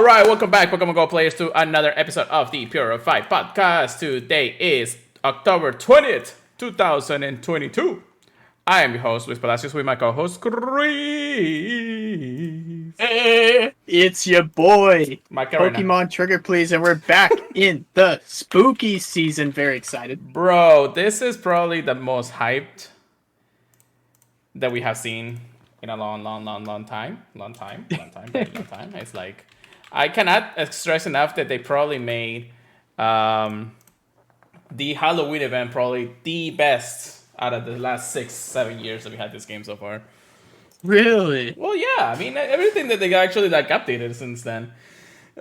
right, welcome back, Pokemon Go players, to another episode of the Purified podcast. Today is October 20th, 2022. I am your host, Luis Palacios, with my co-host, Chris. Hey, it's your boy, Macarena. Pokemon Trigger Please, and we're back in the spooky season. Very excited. Bro, this is probably the most hyped that we have seen in a long time. Very long time. It's like, I cannot stress enough that they probably made the Halloween event probably the best out of the last 6-7 years that we had this game so far. Really? Well, yeah, I mean, everything that they actually like updated since then.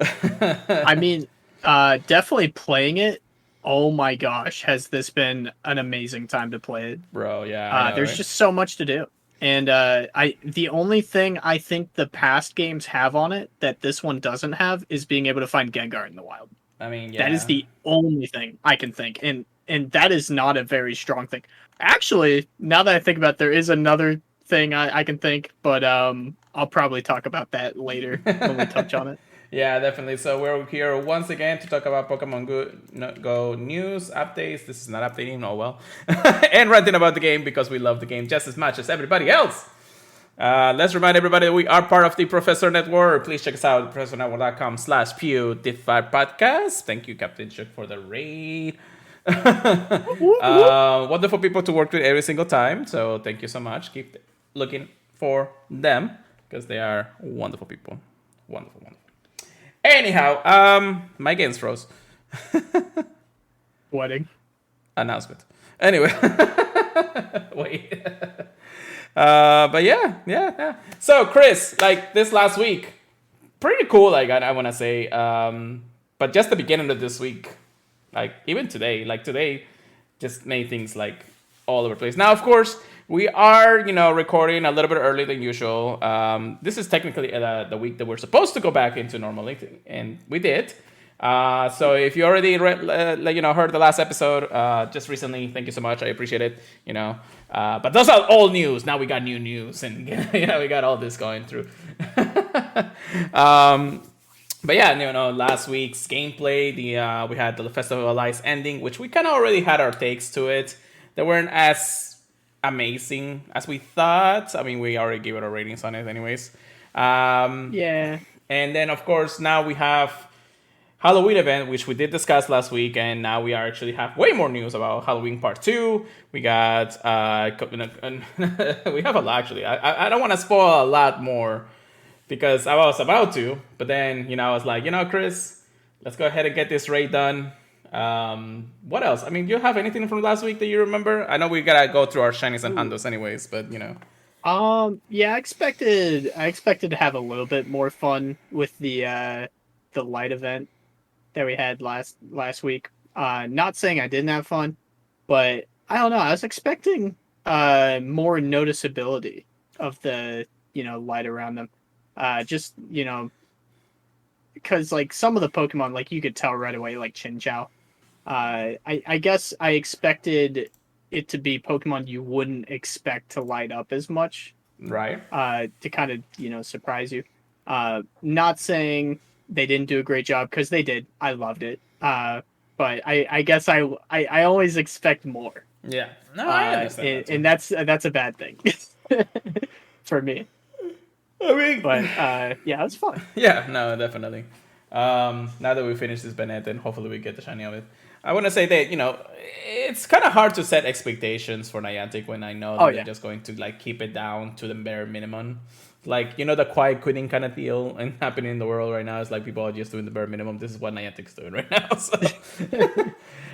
I mean, definitely playing it. Oh my gosh, has this been an amazing time to play it? Bro, yeah, I know, There's right? just so much to do. And the only thing I think the past games have on it that this one doesn't have is being able to find Gengar in the wild. I mean, yeah. That is the only thing I can think, and that is not a very strong thing. Actually, now that I think about it, there is another thing I can think, but I'll probably talk about that later when we touch on it. Yeah, definitely. So we're here once again to talk about Pokemon Go news, updates. This is not updating, oh well. And ranting about the game because we love the game just as much as everybody else. Let's remind everybody that we are part of the Professor Network. Please check us out at professornetwork.com/PewDified podcast. Thank you, Captain Chuck, for the raid. Wonderful people to work with every single time. So thank you so much. Keep looking for them because they are wonderful people. Wonderful. Anyhow, my games froze. Wedding. Announcement. Anyway. Wait. But yeah. So, Chris, like this last week, pretty cool, like I want to say. But just the beginning of this week, like even today, just made things like all over the place. Now, of course, we are, recording a little bit earlier than usual. This is technically the week that we're supposed to go back into normal, and we did. So if you already heard the last episode just recently, thank you so much. I appreciate it. But those are old news. Now we got new news, and we got all this going through. But yeah, last week's gameplay, we had the Festival of Lights ending, which we kind of already had our takes to it. They weren't as amazing as we thought. I mean, we already gave it our ratings on it anyways. Yeah. And then, of course, now we have Halloween event, which we did discuss last week, and now we actually have way more news about Halloween Part 2. We got, we have a lot, actually. I don't want to spoil a lot more, because I was about to, but then, I was like, Chris, let's go ahead and get this raid done. What else? I mean, do you have anything from last week that you remember? I know we gotta go through our shinies and hundos anyways, but yeah, I expected to have a little bit more fun with the light event that we had last week. Not saying I didn't have fun, but I don't know. I was expecting more noticeability of the light around them. Just because like some of the Pokemon, like you could tell right away, like Chinchou. I guess I expected it to be Pokemon you wouldn't expect to light up as much, right? To kind of surprise you. Not saying they didn't do a great job, because they did. I loved it. But I guess I always expect more. Yeah. No, I understand. And that's a bad thing for me. I mean, but yeah, it was fun. Yeah, no, definitely. Now that we finish this Bennett, and hopefully we get the shiny of it. I want to say that it's kind of hard to set expectations for Niantic when I know that they're just going to like keep it down to the bare minimum. Like the quiet quitting kind of deal and happening in the world right now is like people are just doing the bare minimum. This is what Niantic's doing right now. So.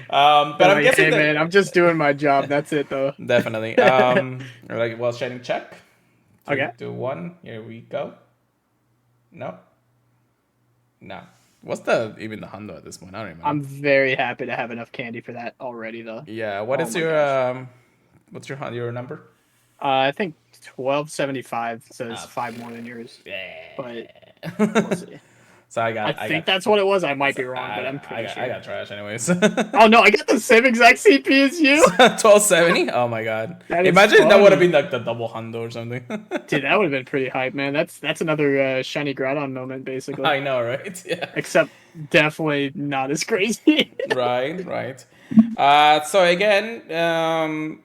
But I'm guessing man, I'm just doing my job. That's it, though. Definitely. Shining check. Okay. 2, 1. Here we go. No. What's even the hundo at this point? I don't remember. I'm very happy to have enough candy for that already, though. Yeah. What's your number? I think 1275 says 5 more than yours. Yeah. But we'll see. So I I think got that's what it was. I might so be wrong, but I'm pretty I sure. got trash anyways. Oh no, I got the same exact CP as you. 1270. Oh my god! That is Imagine that would have funny. been like the double hundo or something. Dude, that would have been pretty hype, man. That's another shiny Groudon moment, basically. I know, right? Yeah. Except definitely not as crazy. Right, right. So again, I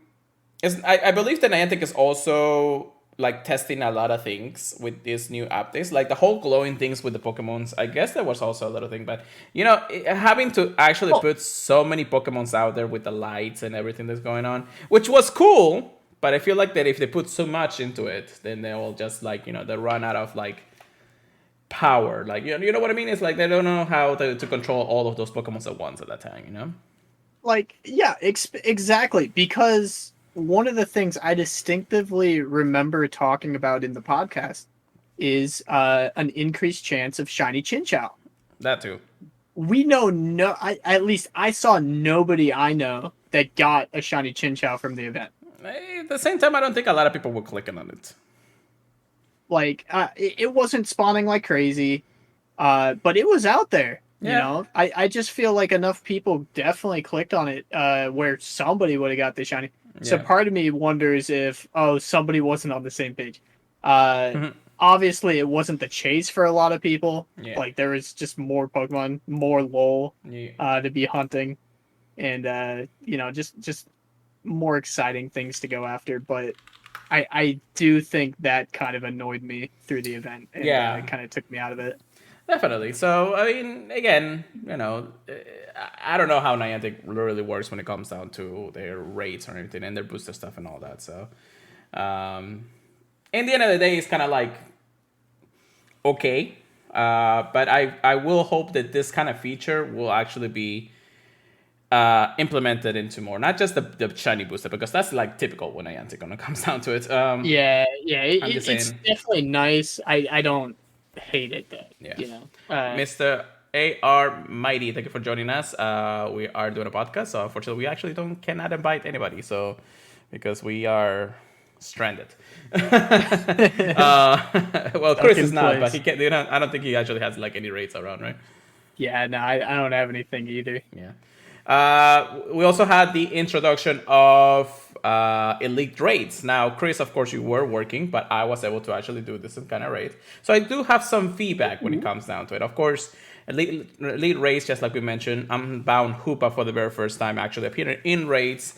believe that Niantic is also like testing a lot of things with these new updates, like the whole glowing things with the Pokemons. I guess that was also a little thing, but having to actually Oh, put so many Pokemons out there with the lights and everything that's going on, which was cool. But I feel like that if they put so much into it, then they will just like they run out of like power. Like you know what I mean? It's like they don't know how to control all of those Pokemons at once at that time. You know? like yeah, exactly. Because one of the things I distinctively remember talking about in the podcast is an increased chance of shiny Chinchou. That too. We know at least I saw nobody I know that got a shiny Chinchou from the event. At the same time, I don't think a lot of people were clicking on it. Like it wasn't spawning like crazy, but it was out there. You Yeah. know, I just feel like enough people definitely clicked on it where somebody would have got the shiny. So Yeah. part of me wonders if somebody wasn't on the same page. Mhm. Obviously it wasn't the chase for a lot of people. Yeah. Like there was just more Pokemon, more lol Yeah. to be hunting, and just more exciting things to go after. But I do think that kind of annoyed me through the event, and Yeah. kind of took me out of it. Definitely. So I mean, again, I don't know how Niantic really works when it comes down to their rates or anything and their booster stuff and all that. So, in the end of the day, it's kind of like okay. But I will hope that this kind of feature will actually be implemented into more, not just the shiny booster, because that's like typical when Niantic when it comes down to it. Yeah, I'm just it's saying, definitely nice. I don't hate it though. yeah. You know, Mr. AR Mighty, thank you for joining us. We are doing a podcast, so unfortunately, we actually cannot invite anybody, so because we are stranded. Well, Chris is not, but he can't. I don't think he actually has like any rates around, right? yeah, no, I don't have anything either. Yeah. We also had the introduction of elite raids. Now, Chris, of course, you were working, but I was able to actually do this kind of raid. So I do have some feedback when it comes down to it. Of course, elite raids, just like we mentioned, Unbound Hoopa for the very first time actually appeared in raids.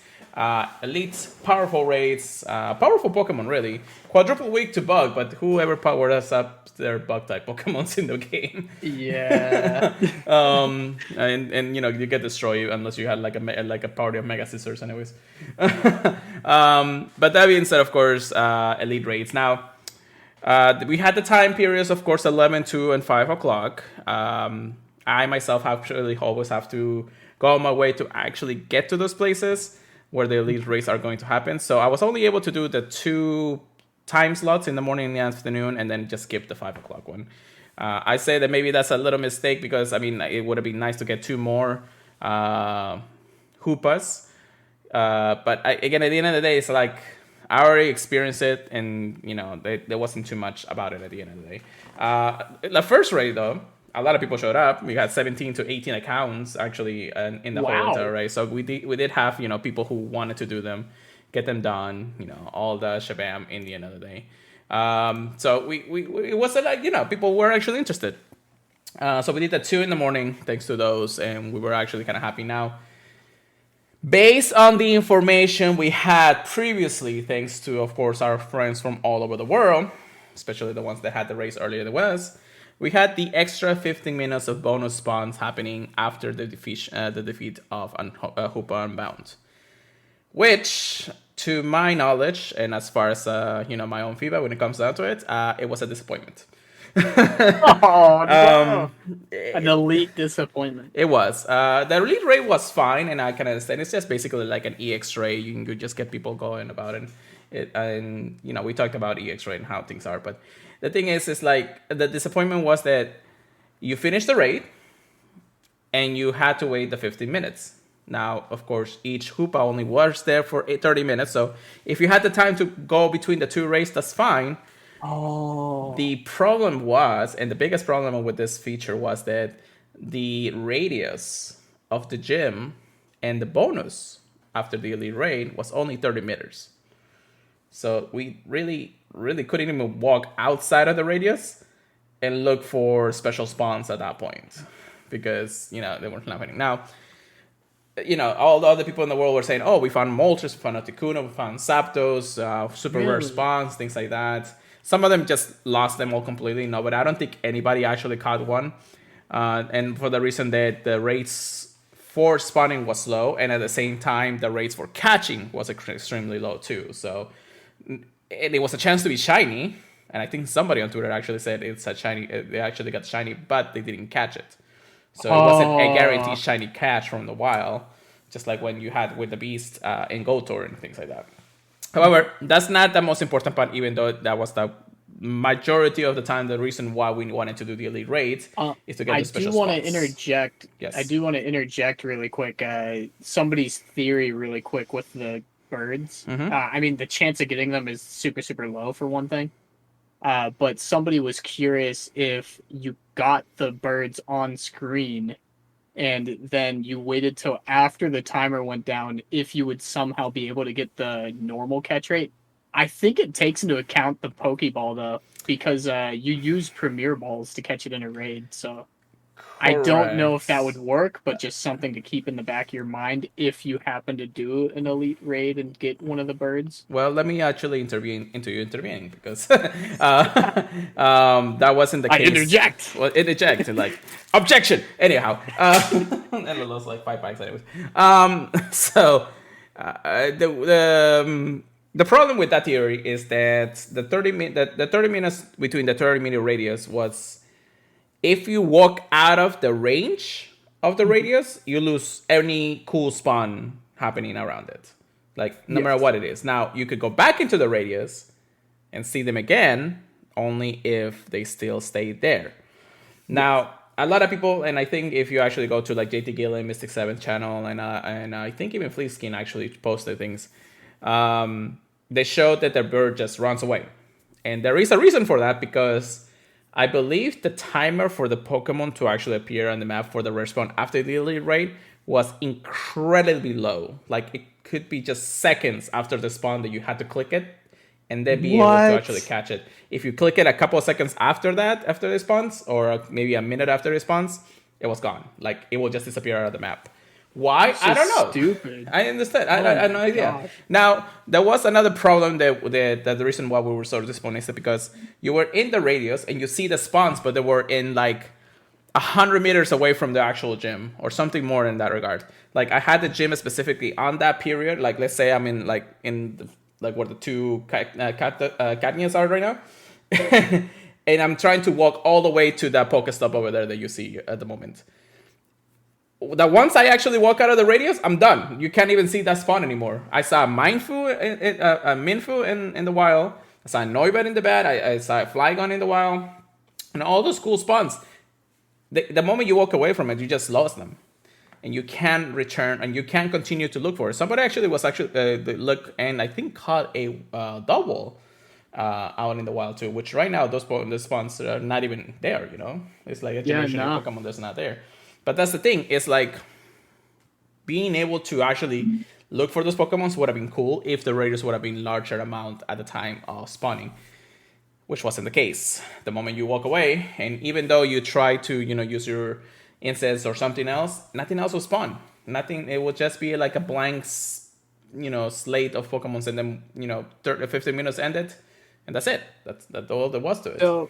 Elite, powerful raids, powerful Pokemon, really. Quadruple weak to bug, but whoever powered us up, their bug type Pokemons in the game. Yeah. And you get destroyed unless you had like a party of Mega Scissors, anyways. But that being said, of course, elite raids. Now, we had the time periods, of course, 11, 2, and 5 o'clock. I myself actually always have to go on my way to actually get to those places where the elite raids are going to happen. So I was only able to do the 2 time slots in the morning and the afternoon, and then just skip the 5 o'clock one. I say that maybe that's a little mistake because, I mean, it would have been nice to get 2 more Hoopas. But again, at the end of the day, it's like I already experienced it, and there wasn't too much about it at the end of the day. The first raid, though, a lot of people showed up. We had 17 to 18 accounts actually in the whole entire race. So we did have people who wanted to do them, get them done. All the shabam in the end of the day. So it wasn't like people were actually interested. So we did the 2 in the morning thanks to those, and we were actually kind of happy. Now, based on the information we had previously, thanks to of course our friends from all over the world, especially the ones that had the race earlier than us. We had the extra 15 minutes of bonus spawns happening after the defeat of Hoopa Unbound, which, to my knowledge, and as far as my own feedback when it comes down to it, it was a disappointment. Oh no! An elite disappointment. It was. The elite raid was fine, and I can understand. It's just basically like an EX raid. You can just get people going about it. And we talked about EX raid and how things are, but the thing is like the disappointment was that you finished the raid and you had to wait the 15 minutes. Now, of course, each Hoopa only was there for 30 minutes. So if you had the time to go between the 2 raids, that's fine. Oh, The problem was, and the biggest problem with this feature was that the radius of the gym and the bonus after the elite raid was only 30 meters. So we really couldn't even walk outside of the radius and look for special spawns at that point because, they weren't happening. Now, all the other people in the world were saying, oh, we found Moltres, we found Articuno, we found Zapdos, super rare really? spawns, things like that. Some of them just lost them all completely. No, but I don't think anybody actually caught one. And for the reason that the rates for spawning was low, and at the same time, the rates for catching was extremely low too. So and it was a chance to be shiny. And I think somebody on Twitter actually said it's a shiny. They actually got shiny, but they didn't catch it. So it wasn't a guaranteed Oh, shiny catch from the wild, just like when you had with the beast in Gold Tour and things like that. However, that's not the most important part, even though that was the majority of the time the reason why we wanted to do the elite raids is to get I the do special want to spots. interject. I Yes. do want to interject really quick. Somebody's theory, really quick, with the birds. I mean, the chance of getting them is super, super low for one thing. But somebody was curious if you got the birds on screen and then you waited till after the timer went down if you would somehow be able to get the normal catch rate. I think it takes into account the Pokeball though, because you use Premier Balls to catch it in a raid. So I don't know if that would Correct. work, but just something to keep in the back of your mind if you happen to do an elite raid and get one of the birds. Well, let me actually intervene into you intervening because that wasn't the I case. interject. Well, it ejected like objection. Anyhow, and it lost like 5 bikes anyways. So the problem with that theory is that the 30 minutes between the 30-minute radius was if you walk out of the range of the radius, you lose any cool spawn happening around it. Like, no matter Yes. what it is. Now, you could go back into the radius and see them again, only if they still stay there. Yes. Now, a lot of people, and I think if you actually go to like JT Gillen, Mystic 7 channel, and I think even Fleaskin actually posted things, they showed that their bird just runs away. And there is a reason for that because I believe the timer for the Pokemon to actually appear on the map for the rare spawn after the elite raid was incredibly low. Like it could be just seconds after the spawn that you had to click it and then be able to actually What? catch it. If you click it a couple of seconds after that, after the spawns, or maybe a minute after the spawns, it was gone. Like it will just disappear out of the map. Why? That's I don't just know. stupid. I understand. Oh I have my no idea. gosh. Now, there was another problem that the reason why we were sort of disappointed is because you were in the radius and you see the spawns, but they were in like 100 meters away from the actual gym or something more in that regard. Like I had the gym specifically on that period. Like let's say I'm in like where the two Catnias are right now. And I'm trying to walk all the way to that Pokestop over there that you see at the moment. That once I actually walk out of the radius, I'm done. You can't even see that spawn anymore. I saw Minfu in the wild. I saw Noibet in the bed. I saw Flygon in the wild. And all those cool spawns. The moment you walk away from it, you just lost them. And you can't return and you can't continue to look for it. Somebody actually was look and I think caught a double out in the wild too, which right now those spawns are not even there, It's like a Yeah, generation of nah. Pokemon that's not there. But that's the thing. It's like being able to actually look for those Pokemons would have been cool if the radius would have been larger amount at the time of spawning, which wasn't the case. The moment you walk away, and even though you try to, use your incense or something else, nothing else will spawn. Nothing. It will just be like a blank, slate of Pokemons, and then 15 minutes ended, and that's it. That's all there was to it. So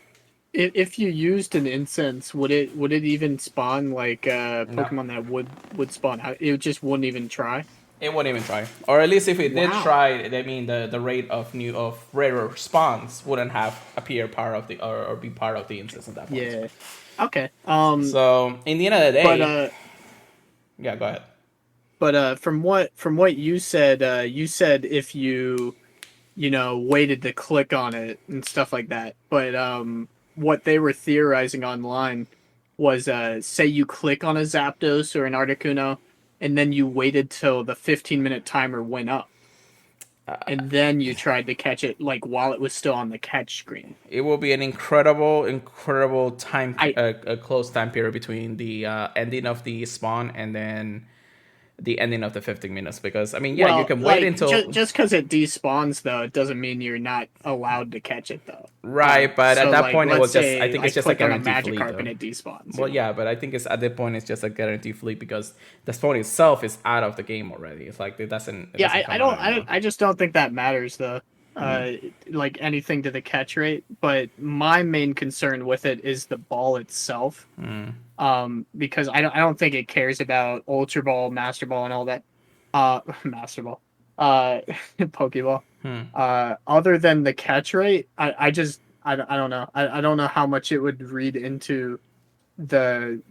if you used an incense, would it even spawn like No. Pokemon that would spawn? It just wouldn't even try. It wouldn't even try, or at least if it did Wow. try, I mean the rate of rarer spawns wouldn't have appear part of the or be part of the instance at that point. Yeah. Okay. So in the end of the But day, yeah, go ahead. from what you said if waited to click on it and stuff like that. But what they were theorizing online was say you click on a Zapdos or an Articuno and then you waited till the 15-minute timer went up. and then you tried to catch it like while it was still on the catch screen. It will be an incredible time, I a close time period between the ending of the spawn and then the ending of the 15 minutes. Because I mean, yeah, you Well, can wait like until just because it despawns though, it doesn't mean you're not allowed to catch it though. right, but at So that like point, it let's was just I say think I it's just a click on a guaranteed fleet Magikarp though. and it despawns. Well, yeah, but I think it's at that point it's just a guaranteed fleet because the spawn itself is out of the game already. It's like it Yeah, doesn't I come out don't anymore. I just don't think that matters though. Uh, like anything to the catch rate, but my main concern with it is the ball itself. Because I don't think it cares about Ultra Ball, Master Ball, and all that. Master Ball, Pokeball. Other than the catch rate, I don't know. I don't know how much it would read into the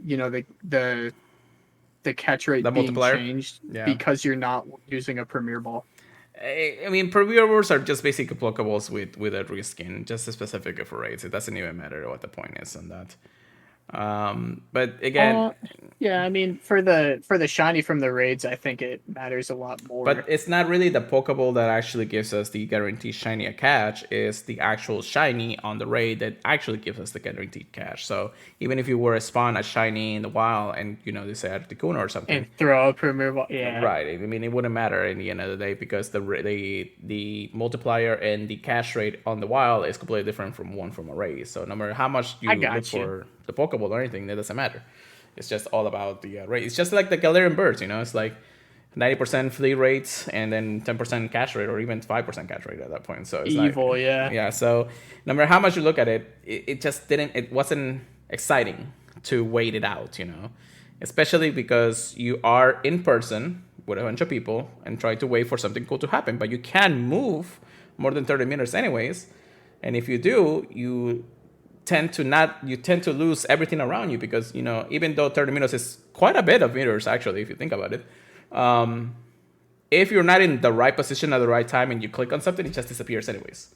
the catch The rate being multiplier, changed yeah. because you're not using a Premier Ball. I mean, preview awards are just basically blockables with a reskin, just specific for raids. It doesn't even matter what the point is on that. But again, Uh, yeah, I mean, for the shiny from the raids, I think it matters a lot but more. it's not really the Pokeball that actually gives us the guaranteed shiny a catch. It's the actual shiny on the raid that actually gives us the guaranteed catch. So even if you were to spawn a shiny in the wild and they say Articuno or something, And throw a Premier Ball, yeah. right? I mean, it wouldn't matter in the end of the day because the multiplier and the cash rate on the wild is completely different from one from a raid. So no matter how much you I look got you. for the Pokeball or anything, it doesn't matter. It's just all about the rate. It's just like the Galarian birds, It's like 90% flea rates and then 10% cash rate or even 5% cash rate at that point. So it's Evil, like, yeah. yeah. So no matter how much you look at it, it just didn't. It wasn't exciting to wait it out. Especially because you are in person with a bunch of people and try to wait for something cool to happen, but you can't move more than 30 meters anyways. And if you do, you tend to lose everything around you because even though 30 meters is quite a bit of meters actually if you think about it, if you're not in the right position at the right time and you click on something, it just disappears anyways.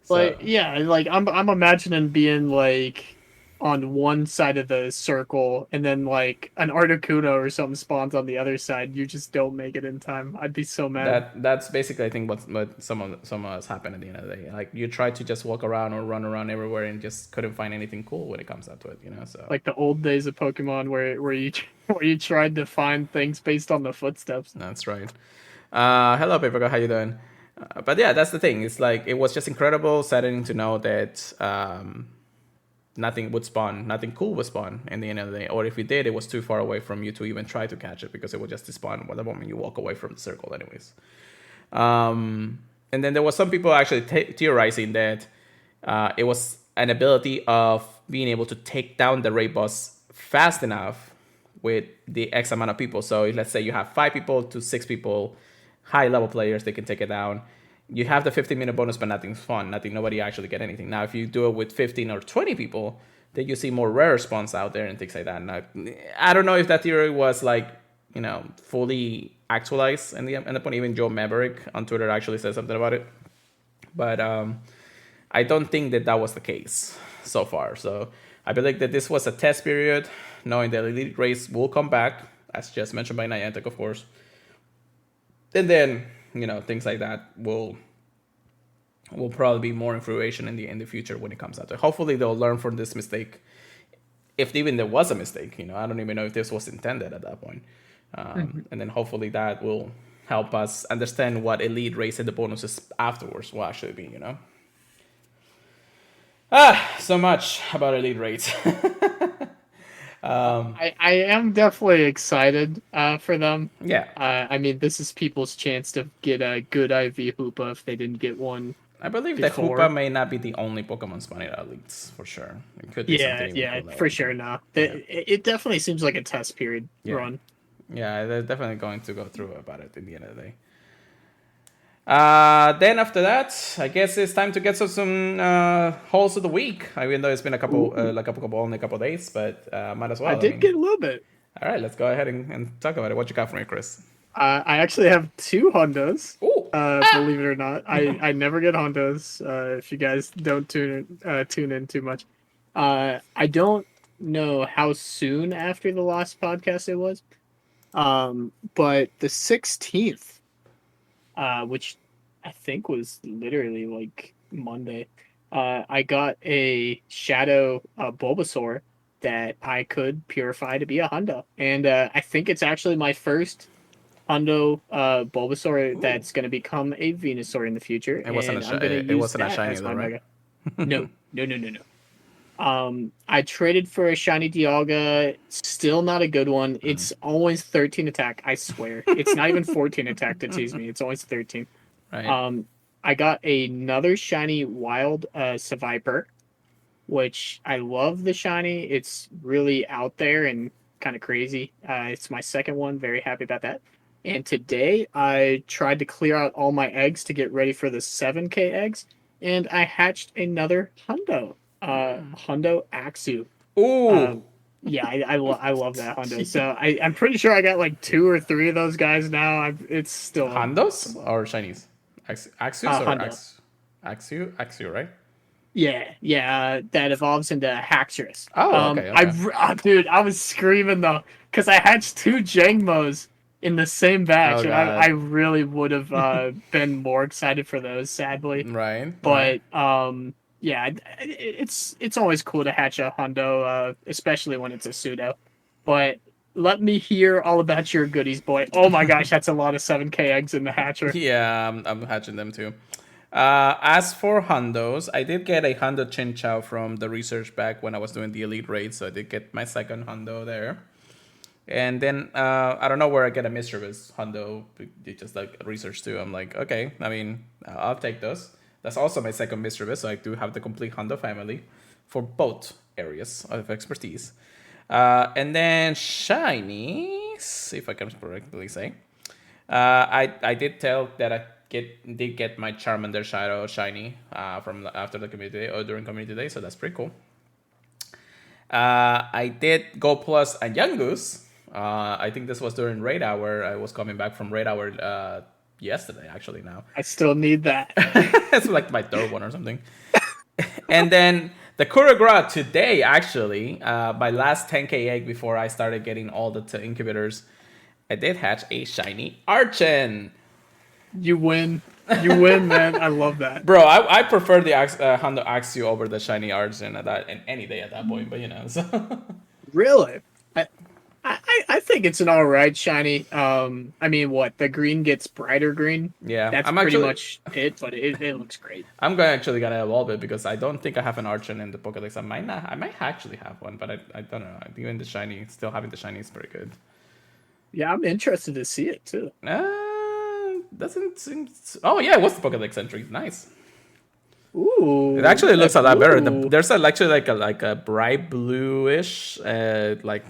So Like yeah, like I'm imagining being like on one side of the circle and then like an Articuno or something spawns on the other side. You just don't make it in time. I'd be so mad. that's basically I think what some of us happened at the end of the day. Like you try to just walk around or run around everywhere and just couldn't find anything cool when it comes down to it. So Like the old days of Pokemon where you where you tried to find things based on the footsteps. that's right. Hello, Paper, how you doing? But yeah, that's the thing. It's like it was just incredible, saddening to know that nothing would spawn, nothing cool would spawn in the end of the day. Or if it did, it was too far away from you to even try to catch it because it would just spawn the moment you walk away from the circle, anyways. And then there was some people actually theorizing that it was an ability of being able to take down the raid boss fast enough with the X amount of people. So let's say you have 5 people to 6 people, high level players, they can take it down. You have the 15-minute bonus, but nothing's fun. Nobody actually get anything. Now, if you do it with 15 or 20 people, then you see more rare spawns out there and things like that. Now, I don't know if that theory was like, fully actualized in the point. Even Joe Maverick on Twitter actually said something about it. But I don't think that was the case so far. So I believe that this was a test period, knowing that Elite Race will come back, as just mentioned by Niantic, of course. And then, things like that will probably be more in fruition in the future when it comes out. Hopefully they'll learn from this mistake. If even there was a mistake, I don't even know if this was intended at that point. And then hopefully that will help us understand what Elite Race and the bonuses afterwards will actually be, so much about Elite Race. I am definitely excited for them. Yeah. I mean, this is people's chance to get a good IV Hoopa if they didn't get one I believe before. that Hoopa may not be the only Pokemon spawning at Elites, for sure. It could be something even Yeah, cooler. for sure. No, it definitely seems like a test period run. Yeah, they're definitely going to go through about it in the end of the day. Then after that, I guess it's time to get some hauls of the week. Even though it's been only a couple days, but might as well. I did get a little bit. All right, let's go ahead and talk about it. What you got for me, Chris? I actually have 2 Hondas. Ooh. Believe it or not, I never get Hondas. If you guys don't tune in too much, I don't know how soon after the last podcast it was, but the 16th, which I think was literally like Monday. I got a Shadow Bulbasaur that I could purify to be a Hundo, and I think it's actually my first Hundo Bulbasaur Ooh. that's going to become a Venusaur in the future, It wasn't and I'm going to it use wasn't a that shiny as though, my right? Mega. No, no, no, no, no. I traded for a shiny Dialga. Still not a good one. It's always 13 attack. I swear, it's not even 14 attack to tease me. It's always 13. Right. Um, I got another shiny Wild Seviper, which I love the shiny. It's really out there and kind of crazy. It's my second one. Very happy about that. And today I tried to clear out all my eggs to get ready for the 7K eggs, and I hatched another Hundo, Hundo Axu. Ooh. Um, yeah, I love that Hundo. So I'm pretty sure I got like two or three of those guys now. It's still Hondos awesome. or shinies? Axus or Hundo. Axu, right? Yeah, that evolves into Haxorus. Oh, okay, okay. Dude, I was screaming though because I hatched two Jangmos in the same batch, Oh and I god. really would have been more excited for those, sadly. Right, right. But yeah, it's always cool to hatch a Hundo, especially when it's a pseudo. But let me hear all about your goodies, boy. Oh my gosh, that's a lot of 7K eggs in the hatcher. Yeah, I'm hatching them too. As for Hondos, I did get a Hondo Chinchou from the research back when I was doing the Elite Raid, so I did get my second Hondo there. And then I don't know where I get a Mischievous Hondo, just like research too. I'm like, okay, I mean, I'll take those. That's also my second Mischievous, so I do have the complete Hondo family for both areas of expertise. And then Shinies, if I can correctly say. I did tell that I did get my Charmander Shadow shiny from after the community day or during community day, so that's pretty cool. I did go plus a Yangoose. I think this was during raid hour. I was coming back from raid hour yesterday, actually. Now I still need that. it's like my third one or something. And then the Kuragra today, actually, my last 10k egg before I started getting all the incubators. I did hatch a shiny Archen. You win. You win, man. I love that. Bro, I prefer the Hondo Axio over the shiny Archen at that and any day at that point, but you know. So. Really? I think it's an all right shiny. I mean, what the green gets brighter green. Yeah, That's I'm pretty actually much it. But it looks great. I'm going actually gonna evolve it because I don't think I have an Archen in the Pokédex. I might actually have one, but I don't know. Even the shiny, still having the shiny is pretty good. Yeah, I'm interested to see it too. Doesn't seem. Oh yeah, what's the Pokédex entry? Nice. It Ooh, actually looks a lot better. ooh. There's actually like a bright bluish like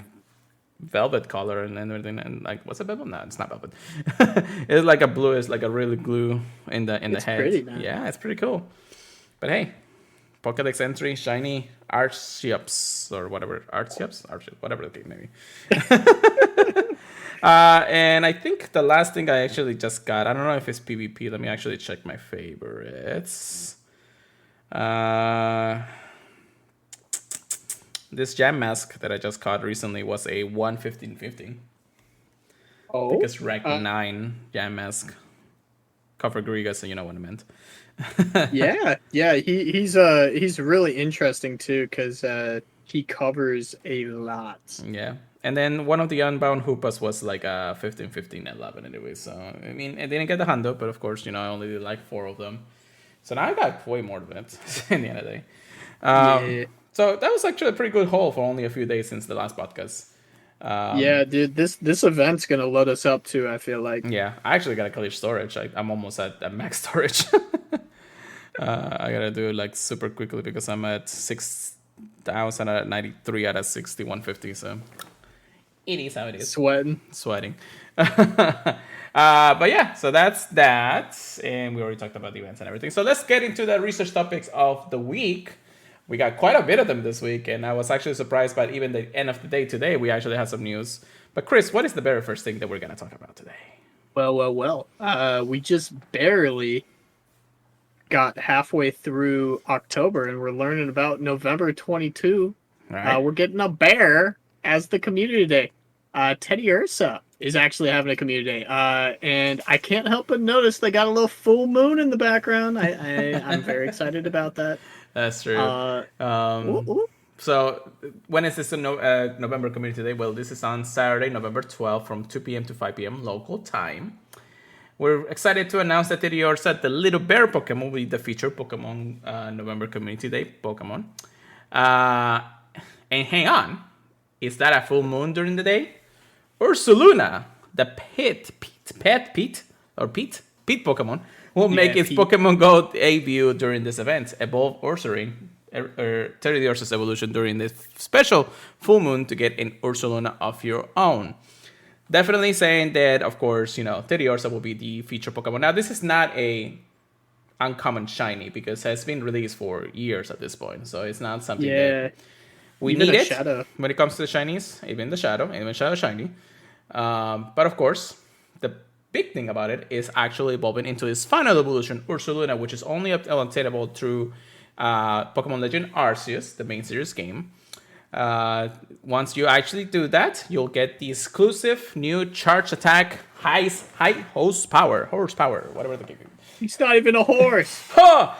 velvet color and everything, and like what's a velvet? No, it's not velvet. It's like a bluish, like a really glue in the It's head. pretty, man. Yeah, it's pretty cool. But hey, Pokédex entry, shiny Archeops or whatever, Archeops, whatever the case may be. And I think the last thing I actually just got, I don't know if it's PvP. Let me actually check my favorites. This Jam Mask that I just caught recently was a 11515. I think Oh, it's rank 9 Jam Mask. Cover Griga, so you know what I meant. yeah. He's really interesting too because he covers a lot. Yeah. And then one of the Unbound Hoopas was like a 15, 15, 11 anyway. So, I mean, I didn't get the Hundo, but of course, you know, I only did like 4 of them. So now I got way more of it in the end of the day. Yeah, So that was actually a pretty good haul for only a few days since the last podcast. yeah, dude. This event's gonna load us up too. I feel like. Yeah, I actually got to clear storage. I'm almost at max storage. I gotta do it like super quickly because I'm at 6,093 out of 6,150. So it is how it is. Sweating. But yeah, so that's that. And we already talked about the events and everything. So let's get into the research topics of the week. We got quite a bit of them this week, and I was actually surprised by even the end of the day today. We actually had some news. But Chris, what is the very first thing that we're going to talk about today? Well. We just barely got halfway through October, and we're learning about November 22. All right. We're getting a bear as the community day. Teddy Ursa is actually having a community day. And I can't help but notice they got a little full moon in the background. I'm very excited about that. That's true. Uh, ooh, Um, ooh. so when is this November Community Day? Well, this is on Saturday, November 12th from 2 p.m. to 5 p.m. local time. We're excited to announce that Teddiursa, the little bear Pokemon, will be the featured Pokemon November Community Day Pokemon. Uh, and hang on, is that a full moon during the day? Ursaluna, the Pete Pokemon, will make Yeah, its Pete. Pokemon Go debut during this event. Evolve Ursaring, Teddiursa's evolution during this special full moon to get an Ursaluna of your own. Definitely saying that, of course, Teddiursa will be the feature Pokemon. Now, this is not a uncommon shiny because it has been released for years at this point. So it's not something that Yeah, we even need a it shadow. when it comes to the shinies, even Shadow Shiny. But of course, the big thing about it is actually evolving into its final evolution, Ursaluna, which is only obtainable through Pokemon Legend Arceus, the main series game. Once you actually do that, you'll get the exclusive new Charge Attack high horsepower, whatever the game. He's not even a horse. So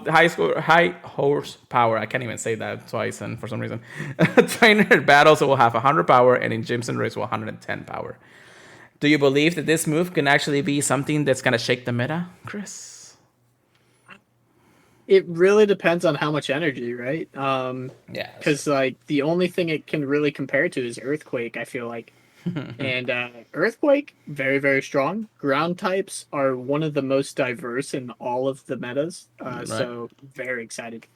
high horsepower. I can't even say that twice, and for some reason, trainer battles will have 100 power, and in gyms and raids will 110 power. Do you believe that this move can actually be something that's gonna shake the meta, Chris? It really depends on how much energy, right? Yes. Because like the only thing it can really compare to is Earthquake. I feel like, and Earthquake very very strong. Ground types are one of the most diverse in all of the metas. Right. So very excited.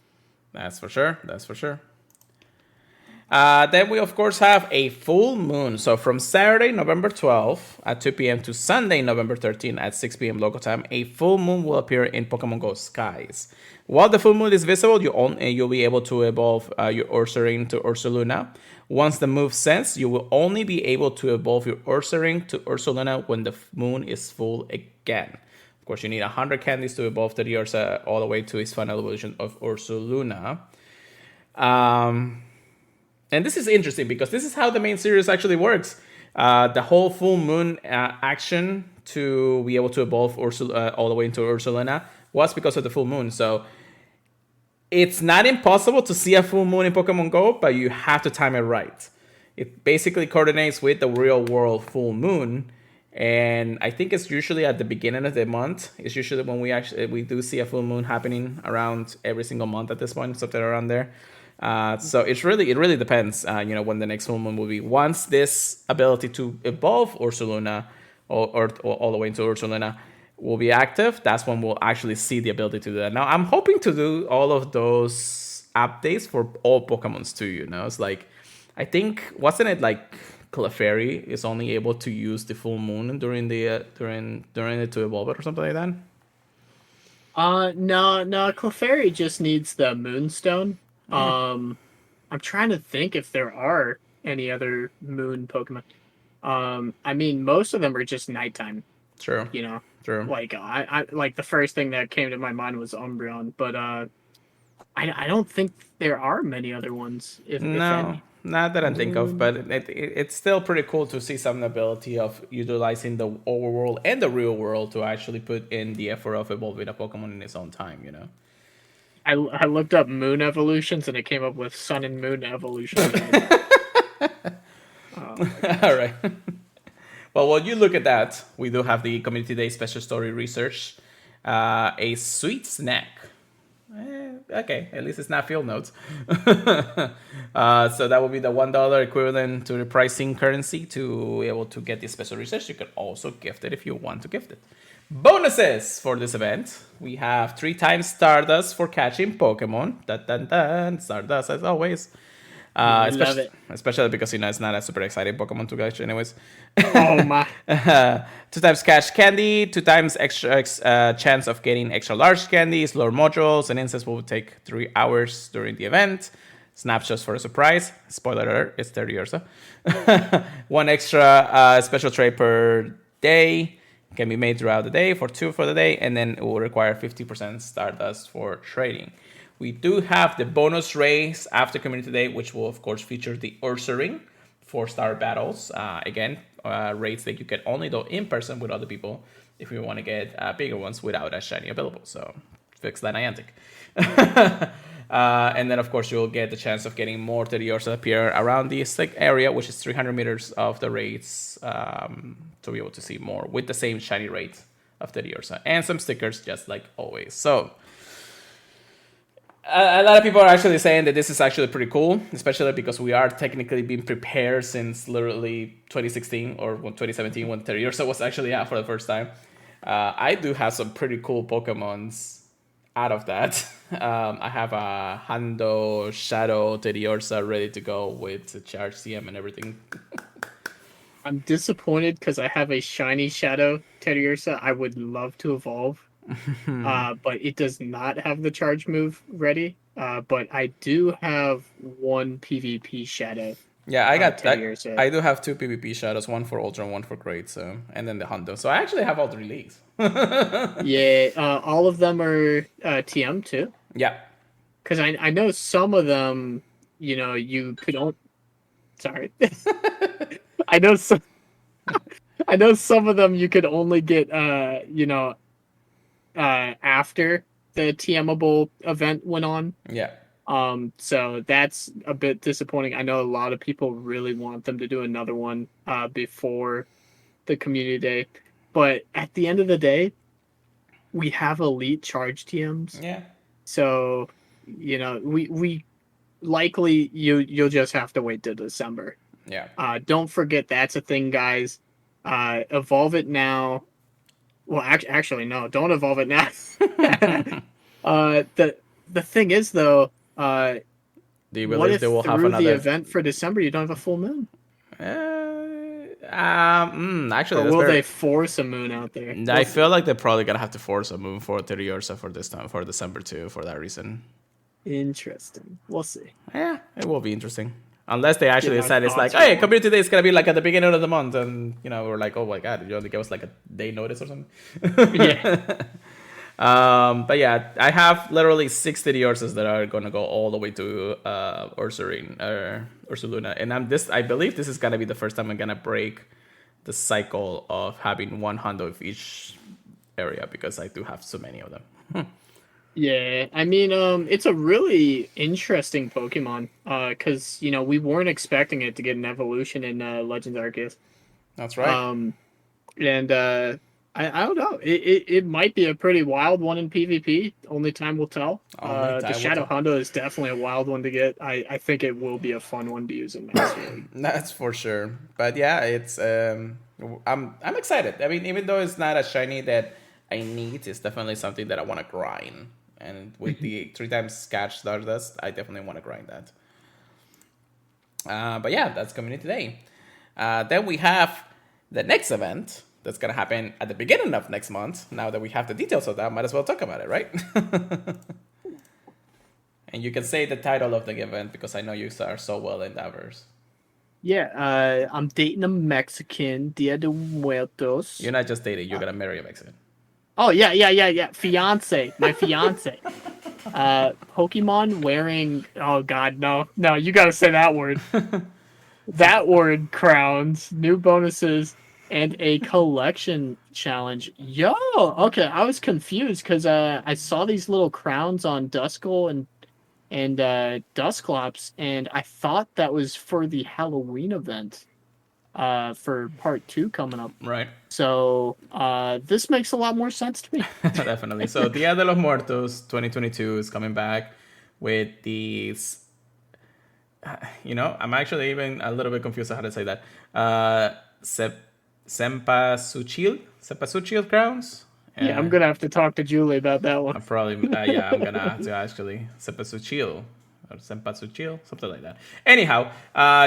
That's for sure. That's for sure. Then we, of course, have a full moon. So from Saturday, November 12th at 2 p.m. to Sunday, November 13th at 6 p.m. local time, a full moon will appear in Pokemon Go skies. While the full moon is visible, you'll be able to evolve your Ursaring to Ursaluna. Once the move sends, you will only be able to evolve your Ursaring to Ursaluna when the moon is full again. Of course, you need 100 candies to evolve the Ursa all the way to its final evolution of Ursaluna. And this is interesting because this is how the main series actually works. The whole full moon action to be able to evolve all the way into Ursaluna was because of the full moon. So it's not impossible to see a full moon in Pokemon Go, but you have to time it right. It basically coordinates with the real world full moon. And I think it's usually at the beginning of the month. It's usually when we do see a full moon happening around every single month at this point, something around there. So it really depends, when the next full moon will be. Once this ability to evolve Ursaluna or all the way into Ursaluna will be active, that's when we'll actually see the ability to do that. Now, I'm hoping to do all of those updates for all Pokemons too, It's like, I think, wasn't it like Clefairy is only able to use the full moon during it to evolve it or something like that? No, Clefairy just needs the Moonstone. I'm trying to think if there are any other moon Pokemon. I mean, most of them are just nighttime. True. You know, True. like I like the first thing that came to my mind was Umbreon, but I don't think there are many other ones, if No, any. not that I think of, but it's still pretty cool to see some ability of utilizing the overworld and the real world to actually put in the effort of evolving a Pokemon in its own time. I looked up moon evolutions and it came up with sun and moon evolutions. Oh my All gosh. right. Well, while you look at that, we do have the Community Day Special Story Research. A sweet snack. Okay, at least it's not field notes. So that will be the $1 equivalent to the pricing currency to be able to get this special research. You can also gift it if you want to gift it. Bonuses for this event. We have 3 times Stardust for catching Pokemon. Dun, dun, dun. Stardust as always. I love it. Especially because it's not a super exciting Pokemon to catch, anyways. Oh my! 2 times cash candy, 2 times extra chance of getting extra large candies, lore modules, and incense will take 3 hours during the event. Snapshots for a surprise. Spoiler alert, it's 30 or so. 1 extra special trade per day can be made throughout the day for 2 for the day, and then it will require 50% Stardust for trading. We do have the bonus race after Community Day, which will, of course, feature the Ursaring 4-star battles. Again, raids that you can only do in person with other people if you want to get bigger ones without a shiny available. So fix that Niantic. And then, of course, you'll get the chance of getting more Teddiursa appear around the stick area, which is 300 meters of the raids, to be able to see more with the same shiny rate of Teddiursa. And some stickers, just like always. So a lot of people are actually saying that this is actually pretty cool, especially because we are technically being prepared since literally 2016 or 2017 when Teddiursa was actually out for the first time. I do have some pretty cool Pokemons out of that. I have a Hando Shadow Teddiursa ready to go with the charge CM and everything. I'm disappointed because I have a shiny Shadow Teddiursa I would love to evolve. But it does not have the charge move ready. But I do have one PvP Shadow. Yeah, Teddiursa. I do have 2 PvP shadows, one for Ultra and one for Great, so and then the Hundo. So I actually have all 3 leagues. Yeah, all of them are TM too. Yeah. Because I know some of them, you could only. Sorry, I know some. I know some of them you could only get, after the TMable event went on. Yeah. So that's a bit disappointing. I know a lot of people really want them to do another one before the community day, but at the end of the day, we have elite charge TMs. Yeah. So, we likely you'll just have to wait till December. Yeah. Don't forget that's a thing, guys. Evolve it now. Well, actually, no, don't evolve it now. The thing is, though, do you what believe if they will have through another the event for December you don't have a full moon? Actually, Or that's will very... they force a moon out there? I feel like they're probably gonna have to force a move for Teddiursa for this time, for December too, for that reason. Interesting. We'll see. Yeah, it will be interesting. Unless they actually Yeah, decide it's like, thoughts hey, are- community day is gonna be like at the beginning of the month, and we're like, oh my god, you only give us like a day notice or something. Yeah. But yeah, I have literally 6 Teddiursas that are gonna go all the way to Ursuluna, and I believe this is gonna be the first time I'm gonna break the cycle of having one Hondo of each area because I do have so many of them. Yeah, I mean, it's a really interesting Pokemon, because we weren't expecting it to get an evolution in Legends Arceus. That's right. And I don't know, it might be a pretty wild one in PvP. Only time will tell. The Shadow Hondo is definitely a wild one to get. I think it will be a fun one to use in Master League. That's for sure. But yeah, it's I'm excited. I mean, even though it's not a shiny that I need, it's definitely something that I want to grind. And with the 3 times Scatch Stardust, I definitely want to grind that. But yeah, that's coming in today. Then we have the next event that's going to happen at the beginning of next month. Now that we have the details of that, might as well talk about it, right? And you can say the title of the event because I know you are so well in that verse. Yeah, I'm dating a Mexican, Dia de Muertos. You're not just dating, you're going to marry a Mexican. Oh, yeah. Fiance. My fiance. Pokemon wearing... Oh, God, no. No, you gotta say that word. That word, crowns, new bonuses, and a collection challenge. Yo! Okay, I was confused because I saw these little crowns on Duskull and Dusclops, and I thought that was for the Halloween event. For part 2 coming up. Right. So this makes a lot more sense to me. Definitely. So Dia de los Muertos 2022 is coming back with these. I'm actually even a little bit confused on how to say that. Cempasúchil crowns. Yeah, I'm gonna have to talk to Julie about that one. I'm gonna have to actually Cempasúchil. Or Cempasúchil, something like that. Anyhow,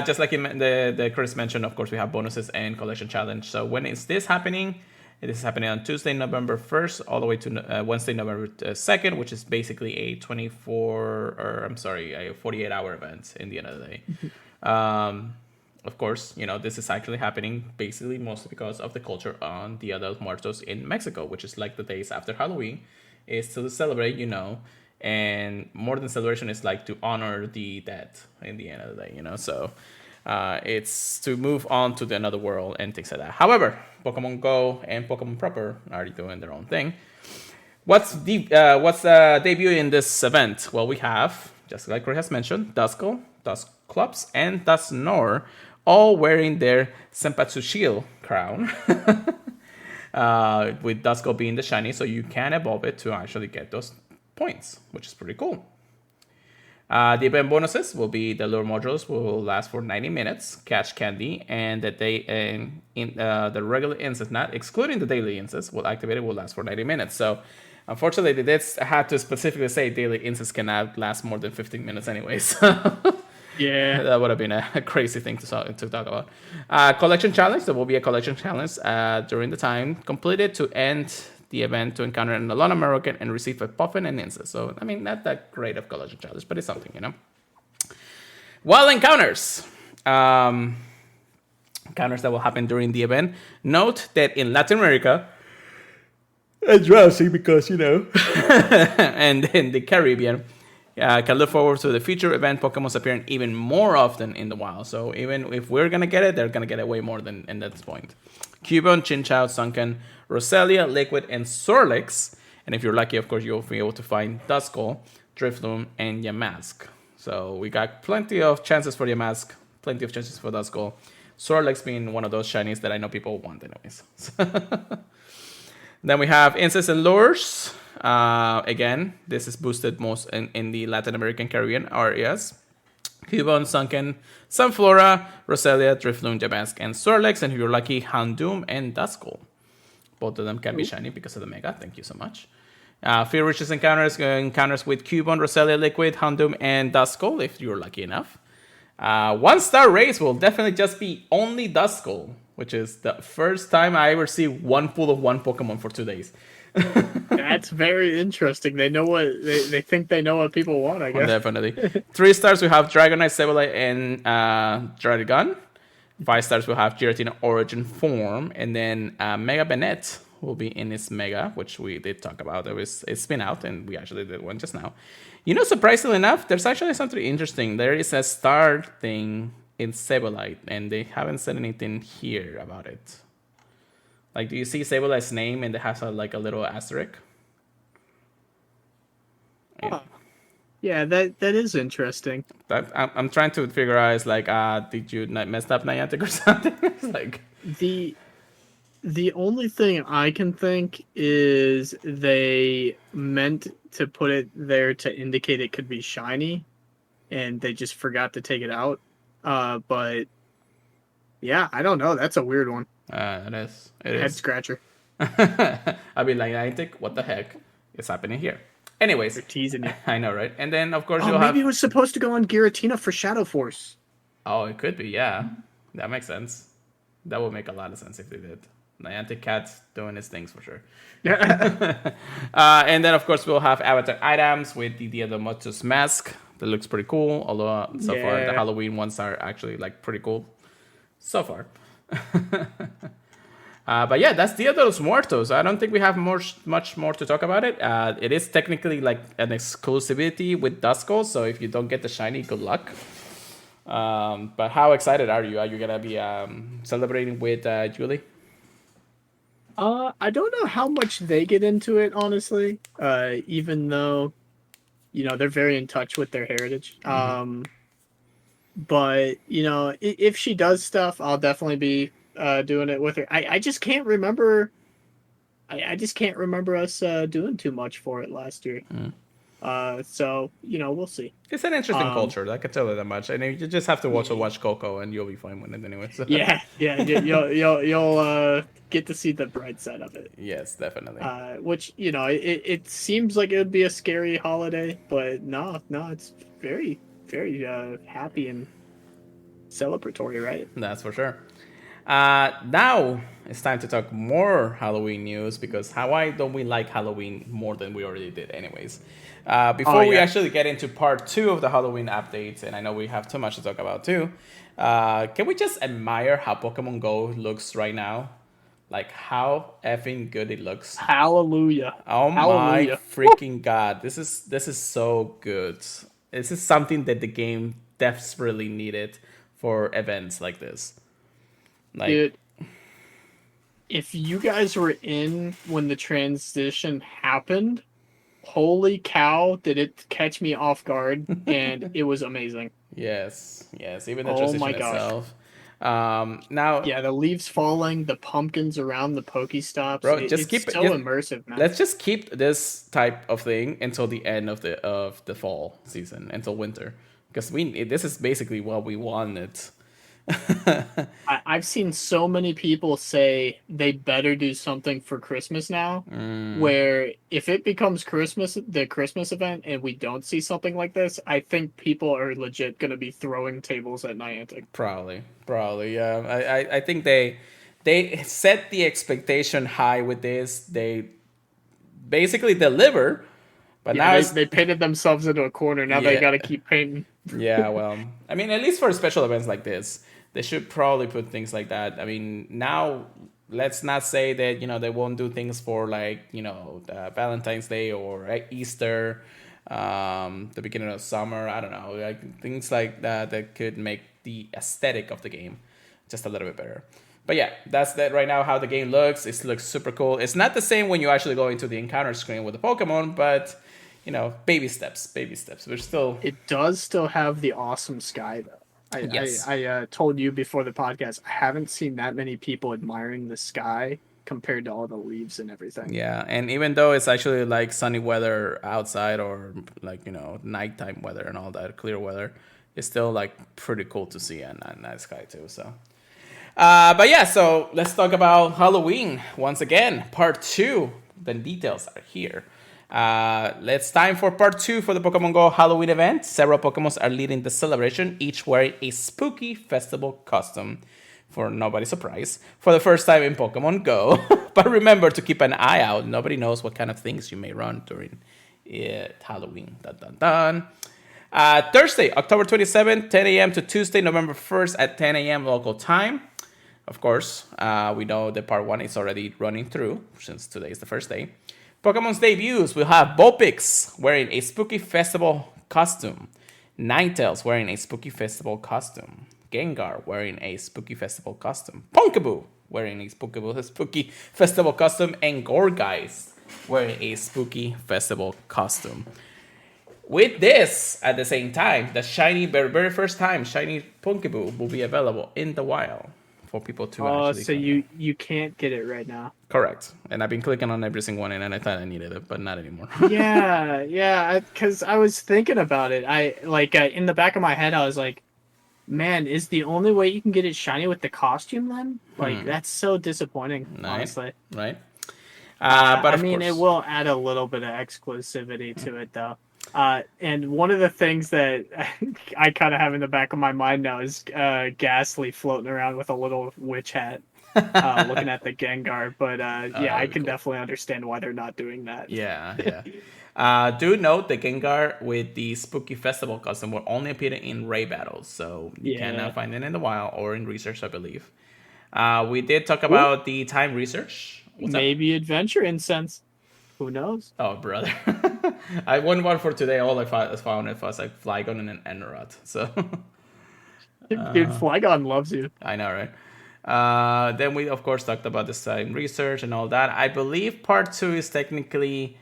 just like the Chris mentioned, of course, we have bonuses and collection challenge. So when is this happening? It is happening on Tuesday, November 1st, all the way to Wednesday, November 2nd, which is basically a 48-hour event in the end of the day. Of course, this is actually happening basically mostly because of the culture on Dia de los Muertos in Mexico, which is like the days after Halloween, is to celebrate, and more than celebration is like to honor the dead in the end of the day, so It's to move on to the another world and things like that. However, Pokemon Go and Pokemon Proper are doing their own thing. What's debut in this event? Well, we have, just like Chris has mentioned, Duskull, Dusclops, and Dusknoir, all wearing their Senpatsu Shield crown. With Duskull being the shiny, so you can evolve it to actually get those points, which is pretty cool. The event bonuses will be the lure modules will last for 90 minutes, catch candy, and the regular instance, not excluding the daily instance, will activate it will last for 90 minutes. So, unfortunately, they had to specifically say daily instance cannot last more than 15 minutes anyways. Yeah. That would have been a crazy thing to talk about. Collection challenge. There will be a collection challenge during the time completed to end the event to encounter an Alana American and receive a Puffin and Instance. So, I mean, not that great of collection challenge, but it's something, you know. Wild encounters. Encounters that will happen during the event. Note that in Latin America, it's drowsy because, you know, and in the Caribbean, can look forward to the future event Pokemon appearing even more often in the wild. So even if we're going to get it, they're going to get it way more than in that point. Cubone, Chinchou, Sunken, Roselia, Liquid, and Sorlix. And if you're lucky, of course, you'll be able to find Duskull, Drifloon, and Yamask. So we got plenty of chances for Yamask, plenty of chances for Duskull. Sorlix being one of those shinies that I know people want anyways. Then we have Instants and Lures. Again, this is boosted most in the Latin American Caribbean areas. Cubone, Sunken, Sunflora, Roselia, Drifloon, Yamask, and Sorlex. And if you're lucky, Houndoom and Duskull. Both of them can be shiny because of the Mega. Thank you so much. Field Riches encounters with Cubone, Roselia, Liquid, Houndoom, and Duskull if you're lucky enough. 1-star race will definitely just be only Duskull, which is the first time I ever see one pool of one Pokemon for 2 days. That's very interesting. They know what they think they know what people want, I guess. Definitely. 3 stars we have Dragonite, Sableye, and Dragon. 5 stars we'll have Giratina Origin Form, and then Mega Bennett will be in its Mega, which we did talk about. It's been out, and we actually did one just now. You know, surprisingly enough, there's actually something interesting. There is a star thing in Sableye, and they haven't said anything here about it. Like, do you see Sableye's name, and it has a little asterisk? Oh. Yeah, that is interesting. I'm trying to figure out, is like, did you mess up Niantic or something? It's like the only thing I can think is they meant to put it there to indicate it could be shiny, and they just forgot to take it out. But yeah, I don't know. That's a weird one. It is. Head scratcher. I'd be like, Niantic, what the heck is happening here? Anyways, they're teasing you. I know, right? And then, of course, you'll have... maybe it was supposed to go on Giratina for Shadow Force. Oh, it could be, yeah. That makes sense. That would make a lot of sense if they did. Niantic Cat's doing his things for sure. And then, of course, we'll have avatar items with the Dia de Muertos mask. That looks pretty cool. Although, so far, the Halloween ones are actually, pretty cool. So far. But yeah, that's Dia de los Muertos. I don't think we have much more to talk about it. It is technically like an exclusivity with Duskull, so if you don't get the shiny, good luck. But how excited are you? Are you gonna be celebrating with Julie? I don't know how much they get into it, honestly. Even though, they're very in touch with their heritage. Mm-hmm. But if she does stuff, I'll definitely be doing it with her. I just can't remember. I just can't remember us doing too much for it last year. So we'll see. It's an interesting culture. I can tell you that much. And you just have to watch Coco, and you'll be fine with it anyway. So. Yeah. You'll get to see the bright side of it. Yes, definitely. Which it seems like it would be a scary holiday, but no, it's very, very happy and celebratory, right? That's for sure. Now it's time to talk more Halloween news, because why don't we like Halloween more than we already did anyways? Before we actually get into part 2 of the Halloween updates, and I know we have too much to talk about too, can we just admire how Pokemon Go looks right now? Like, how effing good it looks. Hallelujah. Oh my freaking god. This is so good. This is something that the game desperately needed for events like this. Like, Dude, if you guys were in when the transition happened, holy cow, did it catch me off guard, and it was amazing. yes, yes, even the Oh transition my gosh. itself. Now, Yeah, the leaves falling, the pumpkins around the Pokestops. bro, just It's keep it. so Just, immersive, man. let's just keep this type of thing until the end of the fall season, until winter, because this is basically what we wanted. I've seen so many people say they better do something for Christmas now, where if it becomes Christmas, the Christmas event, and we don't see something like this, I think people are legit going to be throwing tables at Niantic. Probably, yeah. I think they set the expectation high with this. They basically deliver, but Yeah, now they, it's they painted themselves into a corner. Now they yeah, got to keep painting. yeah. Well, I mean, at least for special events like this, they should probably put things like that. I mean, now let's not say that they won't do things for like Valentine's Day or Easter, the beginning of summer. I don't know, like things like that that could make the aesthetic of the game just a little bit better. But yeah, that's that right now how the game looks. It looks super cool. It's not the same when you actually go into the encounter screen with the Pokemon, but baby steps, baby steps. We're still It does still have the awesome sky, though. yes. I told you before the podcast, I haven't seen that many people admiring the sky compared to all the leaves and everything. Yeah, and even though it's actually like sunny weather outside or like nighttime weather and all that clear weather, it's still like pretty cool to see and night sky too. So, but yeah, so let's talk about Halloween once again, part 2. The details are here. It's time for part 2 for the Pokemon Go Halloween event. Several Pokemons are leading the celebration, each wearing a spooky festival costume. For nobody's surprise, for the first time in Pokemon Go. But remember to keep an eye out. Nobody knows what kind of things you may run during Halloween. Dun, dun, dun. Thursday, October 27th, 10 a.m. to Tuesday, November 1st at 10 a.m. local time. Of course, we know that part 1 is already running through since today is the first day. Pokemon's debuts will have Vulpix wearing a spooky festival costume, Ninetales wearing a spooky festival costume, Gengar wearing a spooky festival costume, Pumpkaboo wearing a spooky festival costume, and Gourgeist wearing a spooky festival costume. With this, at the same time, the very first time, shiny Pumpkaboo will be available in the wild for people to actually. So you can't get it right now. Correct. And I've been clicking on every single one, and I thought I needed it, but not anymore. Yeah, because I was thinking about it. I like in the back of my head, I was like, man, is the only way you can get it shiny with the costume then? Like, that's so disappointing, honestly. Right. But I mean, it will add a little bit of exclusivity to it, though. And one of the things that I kind of have in the back of my mind now is Ghastly floating around with a little witch hat, looking at the Gengar. But yeah, I can definitely understand why they're not doing that. Yeah. Do note the Gengar with the Spooky Festival costume will only appear in raid battles, so you cannot find it in the wild or in research, I believe. We did talk about the time research. Maybe adventure incense. Who knows? Oh, brother. I won one for today. All I found it was like Flygon and an Enrot. So, dude, Flygon loves you. I know, right? Then we, of course, talked about the time research and all that. I believe part 2 is technically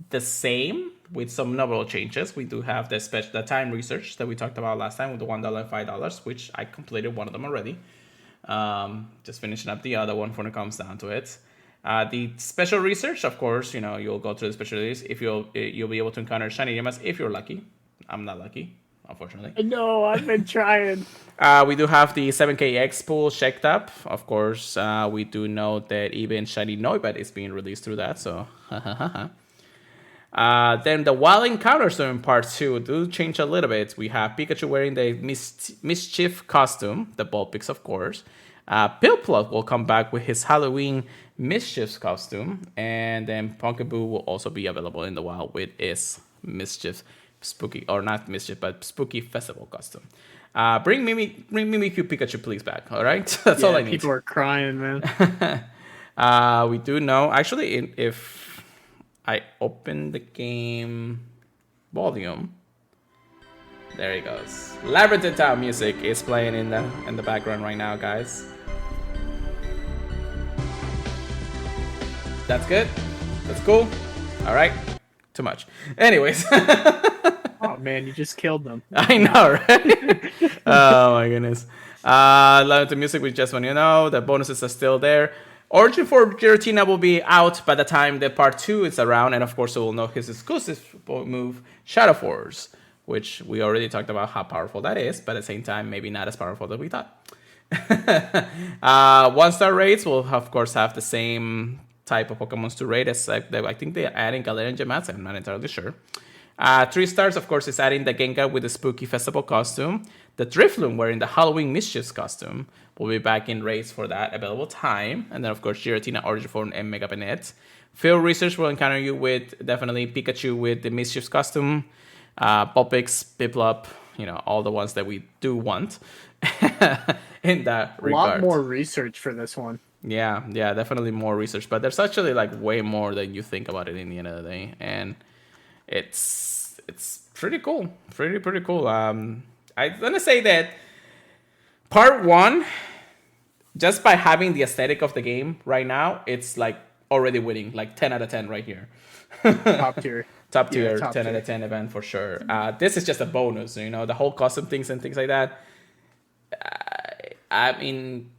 the same with some notable changes. We do have the time research that we talked about last time with the $1 and $5, which I completed one of them already. Just finishing up the other one when it comes down to it. The special research, of course, you'll go through the special research if you'll be able to encounter shiny gems if you're lucky. I'm not lucky, unfortunately. No, I've been trying. We do have the 7K X pool checked up. Of course, we do know that even shiny Noibat is being released through that. So, then the wild encounters in part 2 do change a little bit. We have Pikachu wearing the Mischief costume, the Vulpix, of course. Piplup will come back with his Halloween Mischief costume, and then Pumpkaboo will also be available in the wild with his Mischief spooky, or not Mischief, but spooky festival costume. Bring Mimikyu Pikachu please back, all right? That's all I need. People are crying, man. We do know, actually, if I open the game volume, There he goes. Labyrinth Town music is playing in the background right now, guys. That's good. That's cool. All right. Too much. Anyways. Oh man, you just killed them. I know, right? Oh my goodness. The music we just want you to know. The bonuses are still there. Origin for Giratina will be out by the time the part 2 is around, and of course we will know his exclusive move, Shadow Force, which we already talked about how powerful that is, but at the same time maybe not as powerful as we thought. 1-star raids will of course have the same type of Pokemons to raid as I think they're adding Galarian Gemas, I'm not entirely sure. 3 stars, of course, is adding the Gengar with the Spooky Festival costume. The Drifloon wearing the Halloween Mischiefs costume will be back in raids for that available time. And then, of course, Giratina, Origin and Mega Bennett. Field Research will encounter you with definitely Pikachu with the Mischiefs costume, Vulpix, Piplup, all the ones that we do want in that regard. A lot more research for this one. Yeah, definitely more research. But there's actually way more than you think about it in the end of the day. And it's pretty cool. Pretty cool. I'm gonna say that part 1, just by having the aesthetic of the game right now, it's already winning, 10 out of 10 right here. Top tier. Top tier, 10 out of 10 event for sure. This is just a bonus, the whole custom things and things like that. I mean,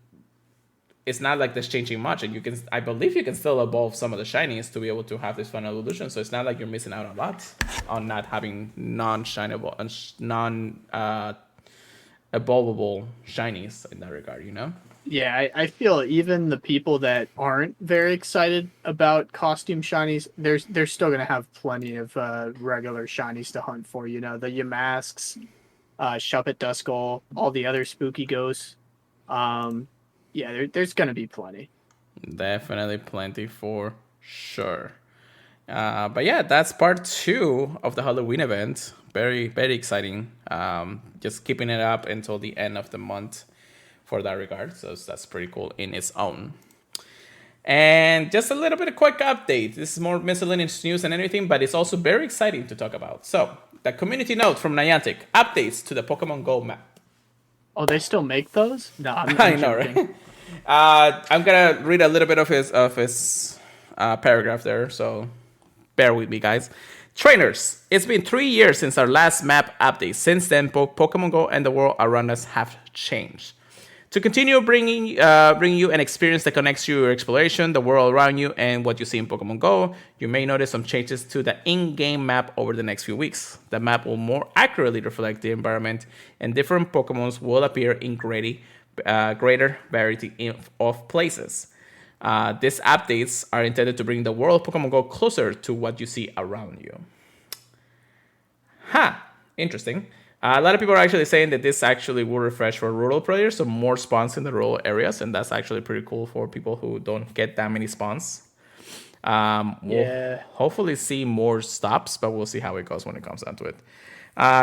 it's not like there's changing much, and I believe you can still evolve some of the shinies to be able to have this final evolution. So it's not like you're missing out a lot on not having non-shinable and evolvable shinies in that regard. Yeah, I feel even the people that aren't very excited about costume shinies, they're still gonna have plenty of regular shinies to hunt for. The Yamasks, Shuppet Duskull, all the other spooky ghosts. Yeah, there's gonna be plenty. Definitely plenty for sure. But yeah, that's part 2 of the Halloween event. Very, very exciting. Just keeping it up until the end of the month for that regard. So that's pretty cool in its own. And just a little bit of quick update. This is more miscellaneous news and everything, but it's also very exciting to talk about. So the community note from Niantic, updates to the Pokemon Go map. Oh, they still make those? No, I know, right? I'm gonna read a little bit of his paragraph there, so bear with me, guys. Trainers, it's been 3 years since our last map update. Since then, both Pokemon Go and the world around us have changed. To continue bringing you an experience that connects your exploration, the world around you, and what you see in Pokemon Go, you may notice some changes to the in-game map over the next few weeks. The map will more accurately reflect the environment, and different Pokemons will appear in greater variety of places. These updates are intended to bring the world of Pokemon Go closer to what you see around you. Interesting. A lot of people are actually saying that this actually will refresh for rural players, so more spawns in the rural areas, and that's actually pretty cool for people who don't get that many spawns. We'll hopefully see more stops, but we'll see how it goes when it comes down to it.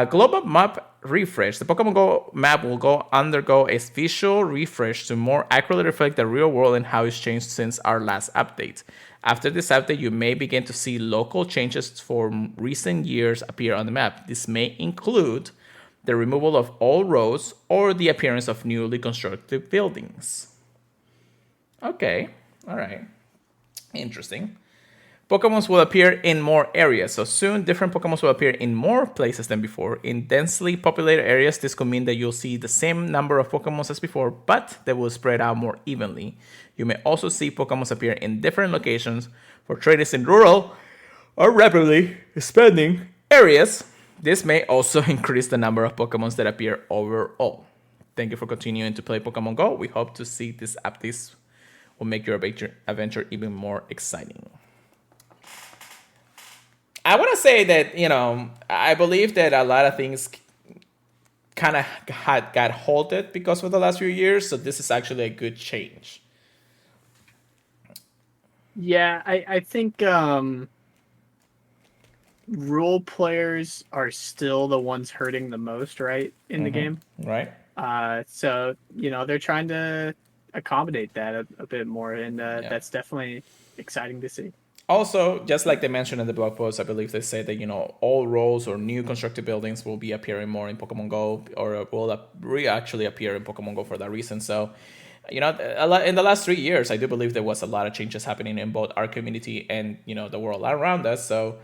Global map refresh. The Pokemon Go map will undergo a visual refresh to more accurately reflect the real world and how it's changed since our last update. After this update, you may begin to see local changes from recent years appear on the map. This may include the removal of all roads or the appearance of newly constructed buildings. Okay, all right. Interesting. Pokemons will appear in more areas. So soon, different Pokemons will appear in more places than before. In densely populated areas, this could mean that you'll see the same number of Pokemons as before, but they will spread out more evenly. You may also see Pokemons appear in different locations. For traders in rural or rapidly expanding areas, this may also increase the number of Pokemons that appear overall. Thank you for continuing to play Pokemon Go. We hope to see these updates will make your adventure even more exciting. I want to say that, I believe that a lot of things kind of got halted because of the last few years. So this is actually a good change. Yeah, I think rural players are still the ones hurting the most, right, in the game. Right. So, they're trying to accommodate that a bit more, and that's definitely exciting to see. Also, just like they mentioned in the blog post, I believe they say that all roles or new constructed buildings will be appearing more in Pokemon Go, or will actually appear in Pokemon Go for that reason. So, in the last 3 years, I do believe there was a lot of changes happening in both our community and the world around us. So,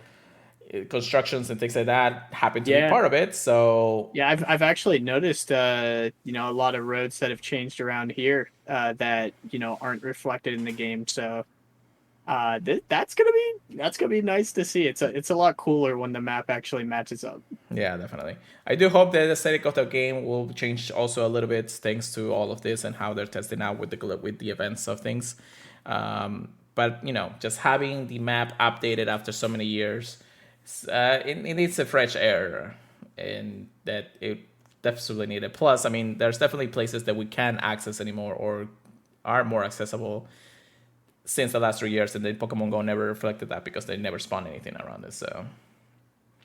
constructions and things like that happen to be Yeah, part of it. So, yeah. I've actually noticed a lot of roads that have changed around here that aren't reflected in the game. So that's gonna be nice to see. It's a lot cooler when the map actually matches up. yeah, definitely. I do hope that the aesthetic of the game will change also a little bit thanks to all of this and how they're testing out with the events of things. But just having the map updated after so many years, it needs a fresh air, and that it definitely needed. Plus, I mean, there's definitely places that we can't access anymore or are more accessible since the last 3 years, and the Pokemon Go never reflected that because they never spawned anything around it. So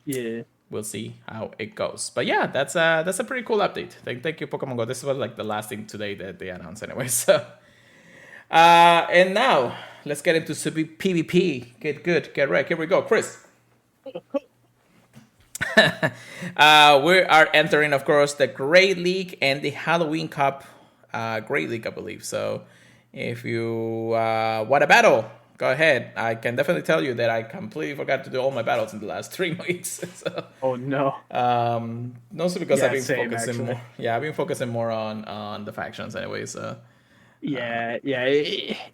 Yeah. we'll see how it goes. But yeah, that's a pretty cool update. Thank you, Pokemon Go. This was like the last thing today that they announced anyway. So and now let's get into PvP. Get good, get right. Here we go, Chris. We are entering, of course, the Great League and the Halloween Cup. Great League, I believe. So if you want a battle, go ahead. I can definitely tell you that I completely forgot to do all my battles in the last 3 weeks. So, Oh no. mostly because Yeah, I've been same, focusing actually. more. Yeah, I've been focusing more on the factions anyway. So Yeah, yeah.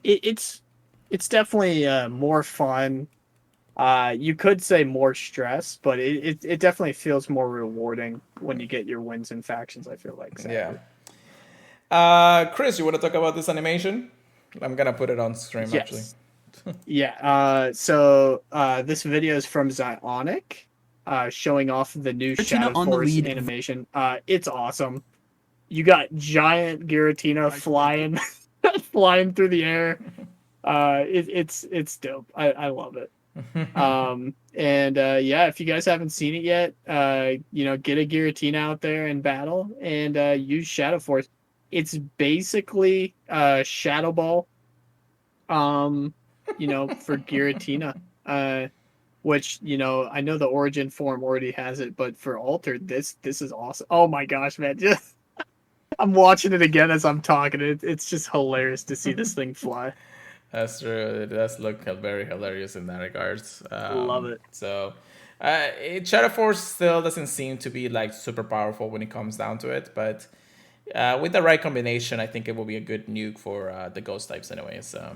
It's definitely more fun. You could say more stress, but it definitely feels more rewarding when you get your wins in factions. I feel like yeah. sadly. Chris, you want to talk about this animation? I'm gonna put it on stream actually. Yes. Yeah. So this video is from Zionic, showing off the new Giratina Shadow on the Force lead. animation. It's awesome. You got giant Giratina flying, flying through the air. It's dope. I love it. And yeah, if you guys haven't seen it yet, get a Giratina out there and battle and use Shadow Force. It's basically Shadow Ball, for Giratina. Which I know the Origin form already has it, but for Altered, this is awesome. Oh my gosh, man! Just I'm watching it again as I'm talking. It's just hilarious to see this thing fly. That's true. It does look very hilarious in that regards. Love it. So, Shadow Force still doesn't seem to be like super powerful when it comes down to it, but with the right combination, I think it will be a good nuke for the ghost types anyway. So,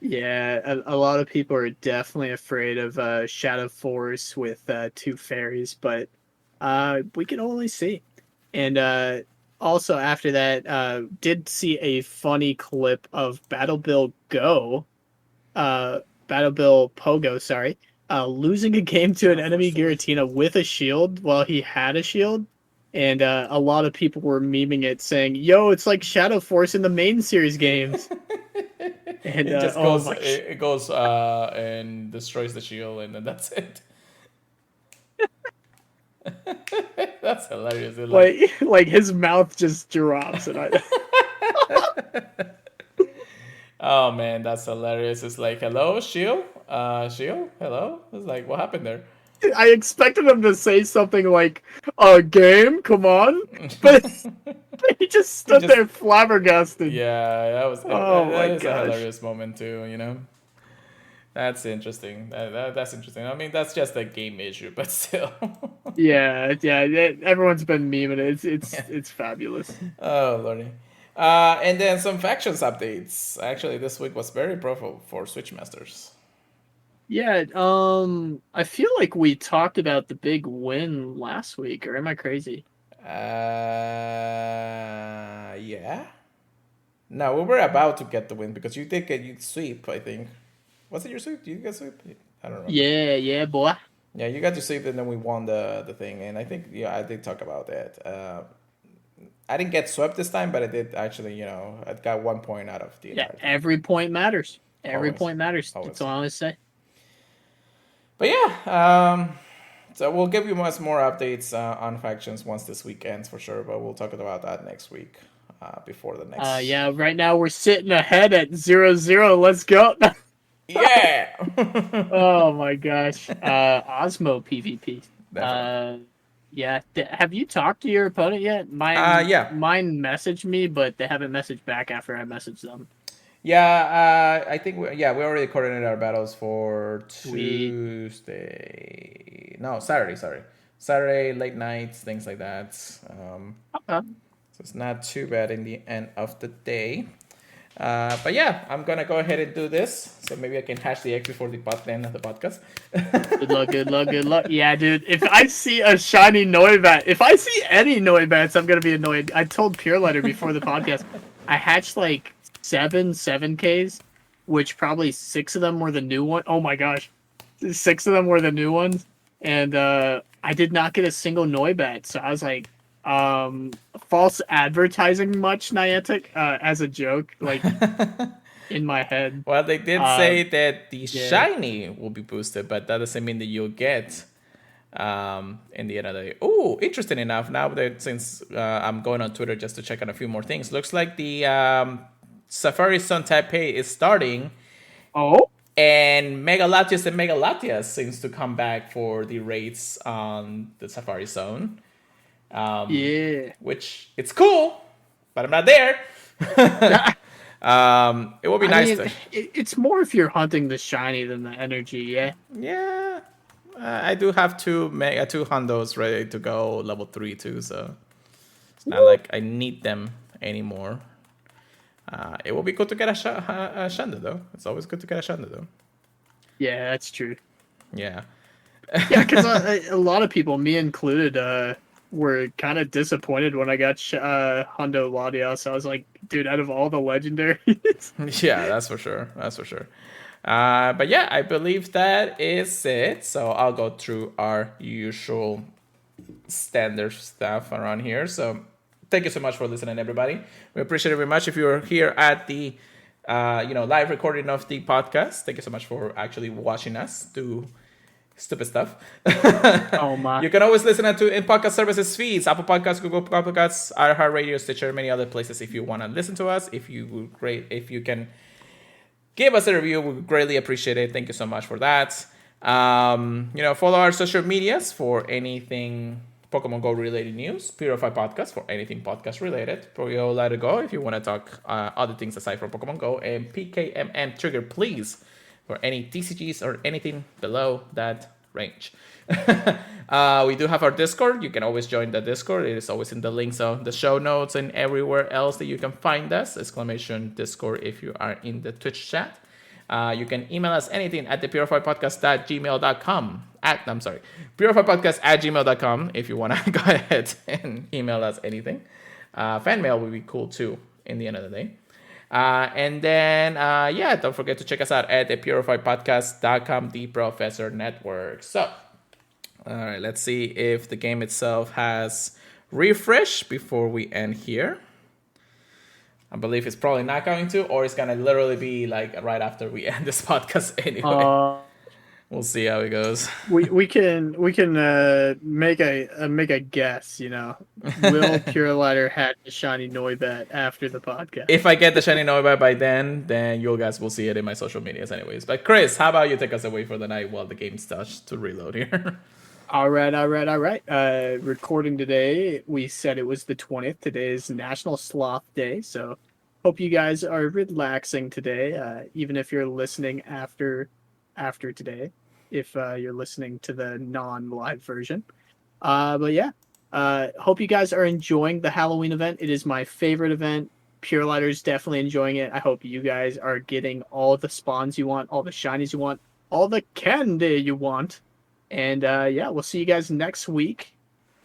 Yeah, a lot of people are definitely afraid of Shadow Force with two fairies, but we can only see. And also after that, did see a funny clip of Battle Bill Go, Battle Bill Pogo, sorry, losing a game to an enemy Giratina with a shield while he had a shield. And a lot of people were memeing it, saying, "Yo, it's like Shadow Force in the main series games." And it just oh goes, my, it goes and destroys the shield, and then that's it. That's hilarious. like his mouth just drops, and I. Oh man, that's hilarious. It's like, hello, shield, shield, hello. It's like, what happened there? I expected him to say something like "a game, come on," but he just stood there flabbergasted. Yeah, that was. Oh That my is a gosh! hilarious moment too. That's interesting. That's interesting. I mean, that's just a game issue, but still. Yeah, yeah. Everyone's been memeing it. It's fabulous. Oh lordy. And then some factions updates. Actually, this week was very profitable for Switchmasters. Yeah. I feel like we talked about the big win last week, or am I crazy? Yeah. No, we were about to get the win because you did get you sweep. I think. Was it your sweep? Did you get sweep? I don't remember. Yeah, yeah, boy. Yeah, you got to sweep, and then we won the thing. And I think I did talk about that. I didn't get swept this time, but I did actually. I got 1 point out of the Yeah, entire thing. every point matters. Every Always. point matters. Always. That's all I always say. But yeah, so we'll give you much more updates on factions once this week ends for sure. But we'll talk about that next week before the next. Yeah. Right now we're sitting ahead at 0-0. Let's go. Yeah. Oh my gosh. Osmo PvP. Definitely. Yeah. Have you talked to your opponent yet? Yeah. Mine messaged me, but they haven't messaged back after I messaged them. Yeah, I think we already coordinated our battles for Sweet. Tuesday. No, Saturday. Sorry, Saturday late nights, things like that. Okay. So it's not too bad in the end of the day. But yeah, I'm gonna go ahead and do this. So maybe I can hash the X before the end of the podcast. Good luck, good luck, good luck. Yeah, dude. If I see a shiny Noibat, if I see any Noibats, I'm gonna be annoyed. I told Pure Letter before the podcast, I hatched like 7Ks, which probably 6 of them were the new one. Oh my gosh, 6 of them were the new ones, and I did not get a single Noibat. So I was like, false advertising much Niantic as a joke, like in my head. Well, they did Uh, say that the yeah. shiny will be boosted, but that doesn't mean that you'll get in the end of the day. Oh, interesting enough. Now that since I'm going on Twitter just to check on a few more things, looks like the Safari Sun Taipei is starting, Oh. and Mega Latias and Mega Latias seems to come back for the raids on the Safari Zone, Yeah. which it's cool, but I'm not there. It will be I nice mean, to. it's more if you're hunting the shiny than the energy, yeah. Yeah, I do have two Hondos ready to go level 3 too, so it's not Woo! like I need them anymore. It will be good to get a Shanda though. It's always good to get a Shanda though. Yeah, that's true. Yeah. Yeah, because a lot of people, me included, were kind of disappointed when I got Hondo Latias. I was like, dude, out of all the legendaries. Yeah, that's for sure. That's for sure. But yeah, I believe that is it. So I'll go through our usual standard stuff around here. So thank you so much for listening, everybody. We appreciate it very much. If you're here at the live recording of the podcast, thank you so much for actually watching us do stupid stuff. Oh my. You can always listen to in podcast services feeds, Apple Podcasts, Google Podcasts, iHeartRadio, Stitcher, many other places. If you want to listen to us, if you can give us a review, we would greatly appreciate it. Thank you so much for that. Follow our social medias for anything Pokemon Go related news, Purified Podcast for anything podcast related, Pro Let It Go if you want to talk other things aside from Pokemon Go, and PKMN Trigger Please for any TCGs or anything below that range. We do have our Discord. You can always join the Discord. It is always in the links of the show notes and everywhere else that you can find us. ! Discord if you are in the Twitch chat. You can email us anything at thepurifiedpodcast@gmail.com. Purifiedpodcast@gmail.com if you want to go ahead and email us anything. Fan mail would be cool too in the end of the day. And then, don't forget to check us out at thepurifiedpodcast.com, the Professor Network. So, all right, let's see if the game itself has refreshed before we end here. I believe it's probably not going to, or it's going to literally be like right after we end this podcast anyway. We'll see how it goes. We can make a guess. Will Pure Lighter hatch a shiny Noibat after the podcast? If I get the shiny Noibat by then you guys will see it in my social medias anyways. But Chris, how about you take us away for the night while the game starts to reload here? All right. Recording today, we said it was the 20th. Today is National Sloth Day, so hope you guys are relaxing today, even if you're listening after today, if you're listening to the non-live version. But yeah, hope you guys are enjoying the Halloween event. It is my favorite event. Pure Lighter's definitely enjoying it. I hope you guys are getting all the spawns you want, all the shinies you want, all the candy you want. And we'll see you guys next week.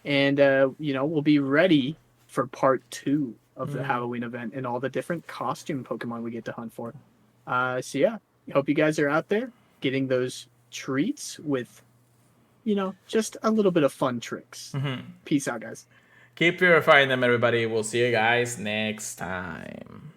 And we'll be ready for part 2 of the Halloween event and all the different costume Pokemon we get to hunt for. I hope you guys are out there getting those treats with, just a little bit of fun tricks. Peace out, guys. Keep purifying them, everybody. We'll see you guys next time.